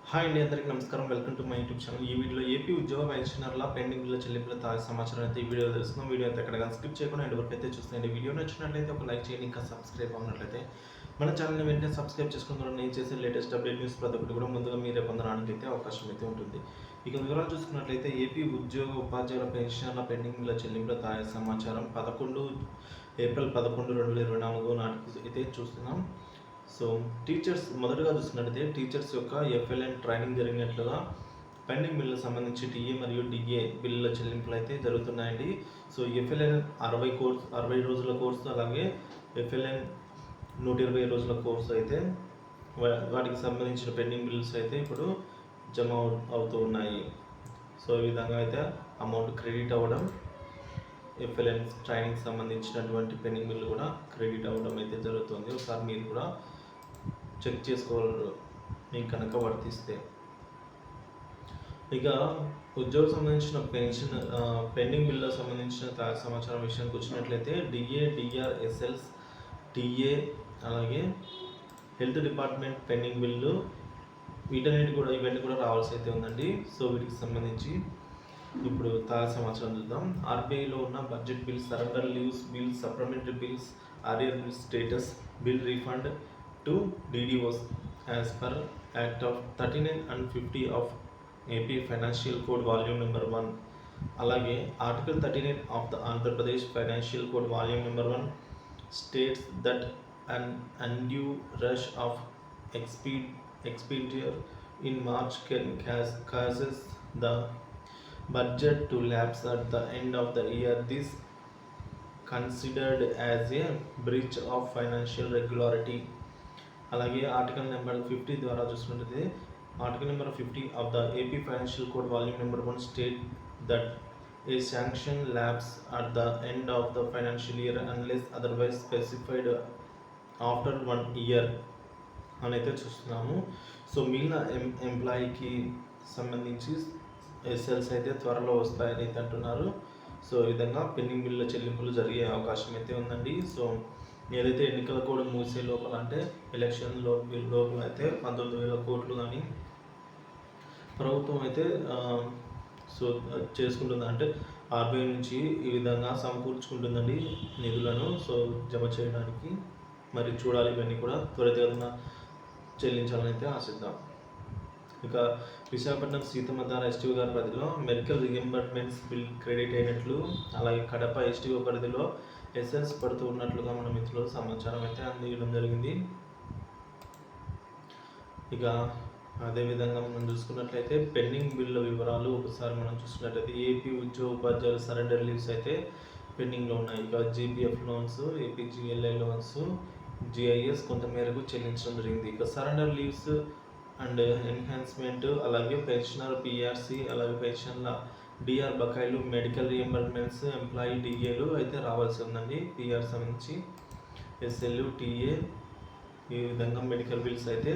Hi అండి, అందరికీ నమస్కారం. Welcome to my YouTube channel. ఈ వీడియోలో ఏపీ ఉద్యోగ పెన్షనర్ల పెండింగ్ బిల్లుల చెల్లింపుల తాజా సమాచారం అయితే ఈ వీడియోలో తెలుస్తున్నాం. వీడియో అయితే ఎక్కడ స్కిప్ చేయకుండా ఎండ్ వరకు అయితే చూస్తాయండి. వీడియో నచ్చినట్లయితే ఒక లైక్ చేయండి. ఇంకా సబ్స్క్రైబ్ అవ్వనట్లయితే మన ఛానల్ని వెంటనే సబ్స్క్రైబ్ చేసుకున్న నేను చేసే లేటెస్ట్ అప్డేట్ న్యూస్ ప్రతి ఒక్కటి కూడా ముందుగా మీరే పొందడానికి అయితే అవకాశం అయితే ఉంటుంది. ఇక వివరాలు చూసుకున్నట్లయితే ఏపీ ఉద్యోగ ఉపాధ్యాయుల పెన్షనర్ల పెండింగ్ బిల్లుల చెల్లింపుల తాజా సమాచారం ఏప్రిల్ 11, 2024 నాటికి అయితే చూస్తున్నాం. సో టీచర్స్ మొదటగా చూసుకున్నట్లయితే టీచర్స్ యొక్క ఎఫ్ఎల్ఎన్ ట్రైనింగ్ జరిగినట్లుగా పెండింగ్ బిల్లులకు సంబంధించి టీఏ మరియు డిఏ బిల్లుల చెల్లింపులు అయితే జరుగుతున్నాయండి. సో ఎఫ్ఎల్ఎన్ 60 రోజుల కోర్సు, అలాగే ఎఫ్ఎల్ఎన్ 120 రోజుల కోర్సు అయితే వాటికి సంబంధించిన పెండింగ్ బిల్స్ అయితే ఇప్పుడు జమ అవుతూ ఉన్నాయి. సో ఈ విధంగా అయితే అమౌంట్ క్రెడిట్ అవ్వడం, ఎఫ్ఎల్ఎన్ ట్రైనింగ్ సంబంధించినటువంటి పెండింగ్ బిల్లు కూడా క్రెడిట్ అవ్వడం అయితే జరుగుతుంది. ఒకసారి మీరు కూడా చెక్ చేసుకోగలరు మీకు కనుక వర్తిస్తే. ఇక ఉద్యోగం సంబంధించిన పెండింగ్ బిల్లులకు సంబంధించిన తాజా సమాచారం విషయానికి వచ్చినట్లయితే డిఏ, డిఆర్, ఎస్ఎల్స్, టీఏ, అలాగే హెల్త్ డిపార్ట్మెంట్ పెండింగ్ బిల్లు ఇవన్నీ కూడా రావాల్సి అయితే ఉందండి. సో వీటికి సంబంధించి ఇప్పుడు తాజా సమాచారం చూద్దాం. ఆర్బీఐలో ఉన్న budget bills, surrender leaves bills, supplementary bills, RR bill status, bill refund to DDOs as per Act of 39 and 50 of AP Financial Code Volume Number 1. అలాగే Article 39 of the Andhra Pradesh Financial Code Volume Number 1 states that an undue rush of expenditure in March causes the budget to lapse at the end of the year. This considered as a breach of financial regularity. అలాగే article number 50 ద్వారా చూసుకుంటే article number 50 of the AP financial code volume number 1 state that A sanction labs at the end of the financial year unless otherwise specified after 1 year అని అయితే చూస్తున్నాము. So మిగిలిన ఎంప్లాయీకి సంబంధించి ఎస్ఎల్స్ అయితే త్వరలో వస్తాయని అయితే అంటున్నారు. సో ఈ విధంగా పెండింగ్ బిల్లుల చెల్లింపులు జరిగే అవకాశం అయితే ఉందండి. సో ఏదైతే ఎన్నికల కోడ్ మూసే లోపల, అంటే ఎలక్షన్ లోపల అయితే 19,000 కోట్లు కానీ ప్రభుత్వం అయితే సో చేసుకుంటుంది, అంటే ఆర్బీఐ నుంచి ఈ విధంగా సమకూర్చుకుంటుందండి నిధులను సో జమ చేయడానికి. మరి చూడాలి, ఇవన్నీ కూడా త్వరితగతిన చెల్లించాలని అయితే ఆశిద్దాం. ఇక విశాఖపట్నం సీతమ్మధార ఎస్టీఓ గారి పరిధిలో మెడికల్ రియంబర్స్మెంట్స్ బిల్ క్రెడిట్ అయినట్లు, అలాగే కడప ఎస్టీఓ పరిధిలో ఎస్ఎల్స్ పడుతూ ఉన్నట్లుగా మన మిత్రులు సమాచారం అయితే అందించడం జరిగింది. ఇక అదేవిధంగా మనం చూసుకున్నట్లయితే పెండింగ్ బిల్లుల వివరాలు ఒకసారి మనం చూసుకున్నట్లయితే ఏపీ ఉద్యోగ ఉపాధ్యాయుల సరెండర్ లీవ్స్ అయితే పెండింగ్లో ఉన్నాయి. ఇక GPF loans, APGLI loans, GIS కొంతమేరకు చెల్లించడం జరిగింది. ఇక సరెండర్ లీవ్స్ అండ్ ఎన్హాన్స్మెంట్, అలాగే పెన్షనర్ పిఆర్సి, అలాగే పెన్షన్ల డిఆర్ బకాయిలు, మెడికల్ రియంబర్స్మెంట్స్, ఎంప్లాయీ డిఏలు అయితే రావాల్సి ఉందండి. పిఆర్ సంబంధించి ఎస్ఎల్, టీఏ, ఈ విధంగా మెడికల్ బిల్స్ అయితే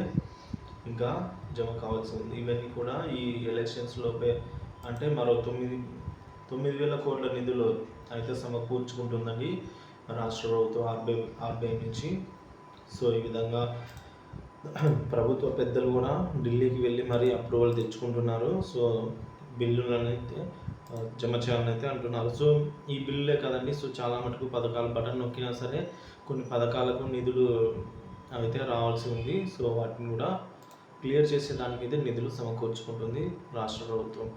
ఇంకా జమ కావాల్సి ఉంది. ఇవన్నీ కూడా ఈ ఎలక్షన్స్ లోపే, అంటే మరో 9,000 కోట్ల నిధులు అయితే సమకూర్చుకుంటుందండి రాష్ట్ర ప్రభుత్వం ఆర్బీఐ నుంచి. సో ఈ విధంగా ప్రభుత్వ పెద్దలు కూడా ఢిల్లీకి వెళ్ళి మరీ అప్రూవల్ తెచ్చుకుంటున్నారు. సో బిల్లులను అయితే జమ చేయాలని అయితే అంటున్నారు. సో ఈ బిల్లులే కదండి, సో చాలా మటుకు పథకాలు బటన్ నొక్కినా సరే కొన్ని పథకాలకు నిధులు అయితే రావాల్సి ఉంది. సో వాటిని కూడా క్లియర్ చేసేదానికి అయితే నిధులు సమకూర్చుకుంటుంది రాష్ట్ర ప్రభుత్వం.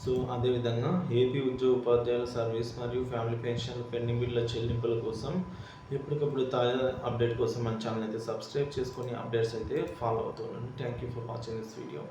సో అదేవిధంగా ఏపీ ఉద్యోగ ఉపాధ్యాయుల సర్వీస్ మరియు ఫ్యామిలీ పెన్షన్ పెండింగ్ బిల్లుల చెల్లింపుల కోసం ఎప్పటికప్పుడు తాజా అప్డేట్ కోసం మన ఛానల్ అయితే సబ్స్క్రైబ్ చేసుకొని అప్డేట్స్ అయితే ఫాలో అవుతున్నాను. Thank you for watching this video.